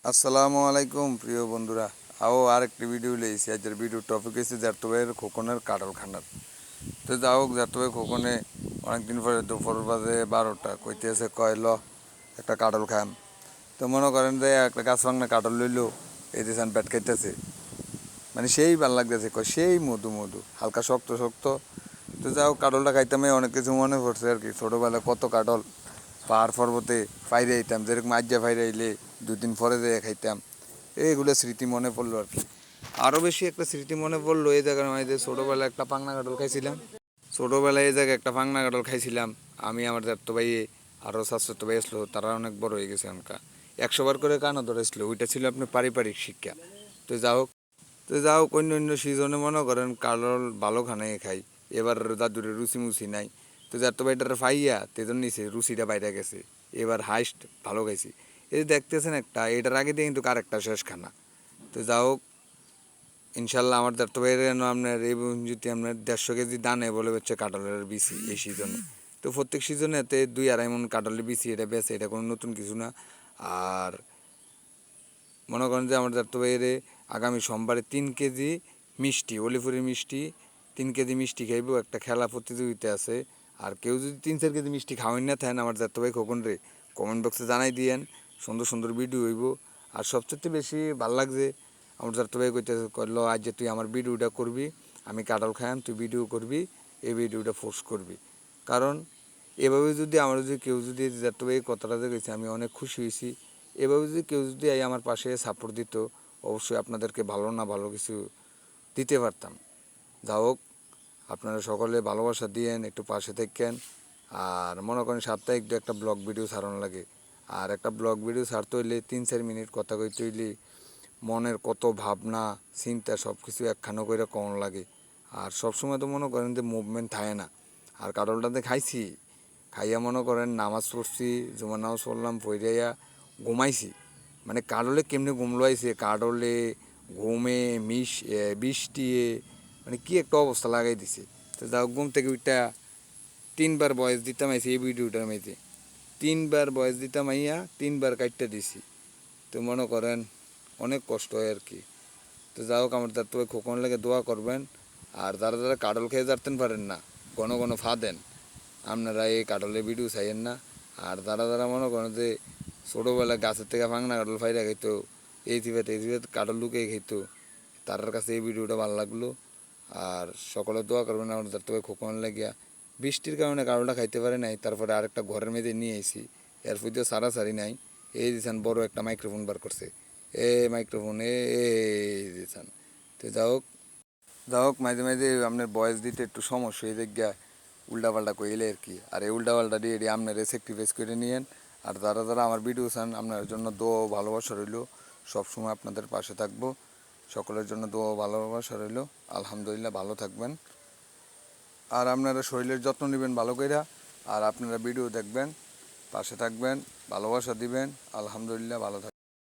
আসসালামু আলাইকুম প্রিয় বন্ধুরা। আরেকটি ভিডিও লেগেছি। আজকের ভিডিও টপিক হচ্ছে জাতবের খোকনের কাটল খানার। তো যা হোক, জাতবে খোকনে অনেকদিন পরে দুপুর বাজে 12টা কইতেছে কয়ল একটা কাটল খাম। তো মনে করেন যে একটা গাছ ভাঙনা কাটল লইলো, এই যে ব্যাট খাইতেছে, মানে সেই ভাল লাগতেছে, কয় সেই মধু মধু হালকা শক্ত শক্ত। তো যা হোক, কাটলটা খাইতামে অনেক কিছু মনে পড়ছে আর কি। ছোটোবেলায় কত কাটল পাহাড় পর্বতে ফাইরে আইতাম, যেরকম আজ্জা ফাইরে আইলে 2 দিন পরে যেয়ে খাইতাম। এইগুলো স্মৃতি মনে পড়লো আর কি। আরও বেশি একটা স্মৃতি মনে পড়লো এই জায়গার মধ্যে, ছোটোবেলায় একটা পাংনা কাটল খাইছিলাম। ছোটোবেলায় এই জায়গায় একটা পাংনা কাটল খাইছিলাম আমি, আমার চারতো ভাই, আরও চারতো ভাই আসলো, তারা অনেক বড় হয়ে গেছে এখনকার। 100 বার করে কানও ধরেছিল, ওইটা ছিল আপনার পারিবারিক শিক্ষা। তো যা হোক, অন্য অন্য সিজনে মনে করেন কাটল ভালো খানায় খাই। এবার দাদুরের রুচি মুচি নাই, তো যার তো ভাইটার ফাইয়া তেজন নিচে রুচিটা বাইরে গেছে। এবার হাইস্ট ভালো খাইছি। এই যে দেখতেছেন একটা, এটার আগে দিয়ে কিন্তু আরেকটা শেষ খানা। তো যা হোক, ইনশাল্লাহ আমার দাঁড়তো বাইরে আপনার এই যদি আপনার 150 কেজি দানে বলে হচ্ছে কাঁঠালের বিচি এই সিজনে। তো প্রত্যেক সিজনেতে 2-2.5 মণ কাঁঠালের বিচি এটা বেছে, এটা কোনো নতুন কিছু না। আর মনে করেন যে আমার দাঁড়তো বাইরে আগামী সোমবারে 3 কেজি মিষ্টি, অলিপুরের মিষ্টি, 3 কেজি মিষ্টি খাইব। একটা খেলা প্রতিযোগিতা আছে। আর কেউ যদি 3-4 কেজি মিষ্টি খাওয়াই না থাকেন, আমার দাঁড়তো ভাই খোকন রে কমেন্ট বক্সে জানাই দিয়েন, সুন্দর সুন্দর ভিডিও হইব। আর সবচেয়ে বেশি ভাল লাগছে আমার দাঁড়তো ভাই কইতে করলো, আজ যে তুই আমার ভিডিওটা করবি, আমি কাঁঠাল খাইম, তুই ভিডিও করবি, এই ভিডিওটা পোস্ট করবি। কারণ এভাবে যদি আমার যদি কেউ যদি দাঁড়তো ভাই কথাটা যে গেছে, আমি অনেক খুশি হয়েছি। এভাবে যদি কেউ যদি আমার পাশে সাপোর্ট দিত, অবশ্যই আপনাদেরকে ভালো না ভালো কিছু দিতে পারতাম। যা হোক, আপনারা সকলে ভালোবাসা দিয়েন, একটু পাশে থাকেন। আর মনে করেন সাপ্তাহিক একটা ব্লগ ভিডিও ছাড়ানো লাগে। আর একটা ব্লগ ভিডিও ছাড়তে হইলে 3-4 মিনিট কথা কইতে হইলে মনের কত ভাবনা চিন্তা সব কিছু একখানো করে কম লাগে। আর সবসময় তো মনে করেন যে মুভমেন্ট থাকে না। আর কাটলটাতে খাইছি, খাইয়া মনে করেন নামাজ পড়ছি, জুমার নামাজ পড়লাম, পড়াইয়া ঘুমাইছি। মানে কাটলে কেমনি ঘুমলো আইছে, কাটলে ঘুমে বৃষ্টিয়ে, মানে কি একটা অবস্থা লাগাই দিছে। তো যাও, ঘুম থেকে উঠটা 3 বার বয়স দিতাম আইছি এই ভিডিওটার মেয়েতে, 3 বার বয়স দিতাম আইয়া 3 বার কাটতে দিছি। তো মনে করেন অনেক কষ্ট হয় আর কি। তো যাই হোক, আমার তার তো খোকন লেগে দোয়া করবেন। আর যারা যারা কাটল খেয়ে যারতেন পারেন না, ঘন ঘন ফা দেন, আপনারা এই কাটলের ভিডিও চাইয়েন না। আর যারা যারা মনে করেন যে ছোটোবেলায় গাছের থেকে ভাঙনা কাটল ফাইরা খাইতো, এই জিভেত কাটল লুকিয়ে খাইতো, তার কাছে এই ভিডিওটা ভালো লাগলো। আর সকলে দোয়া করবেন আমার যার তবে খোকন লাগিয়া। বৃষ্টির কারণে কাটলটা খাইতে পারে নাই, তারপরে আরেকটা ঘরের মেয়েদের নিয়ে এসি, এর ফুটিও সারাসারি নাই। এই দিয়েছেন বড় একটা মাইক্রোফোন বার করছে, এ মাইক্রোফোন দিয়েছেন। তো যা হোক, মাঝে মাঝে আপনার বয়স দিতে একটু সমস্যা হয়ে যায়, উল্টাপাল্টা কইলে আর কি। আর এই উল্টাপাল্টা দিয়ে আপনার স্যাক্রিফাইস করে নিয়েন। আর যারা যারা আমার ভিডিও চান, আপনার জন্য দোয়া ও ভালোবাসা রইল। সবসময় আপনাদের পাশে থাকবো। সকলের জন্য দোয়া ও ভালোবাসা রইল। আলহামদুলিল্লাহ, ভালো থাকবেন। আর আপনারা শরীরের যত্ন নেবেন ভালো কইরা। আর আপনারা ভিডিও দেখবেন, পাশে থাকবেন, ভালোবাসা দিবেন। আলহামদুলিল্লাহ, ভালো থাকবেন।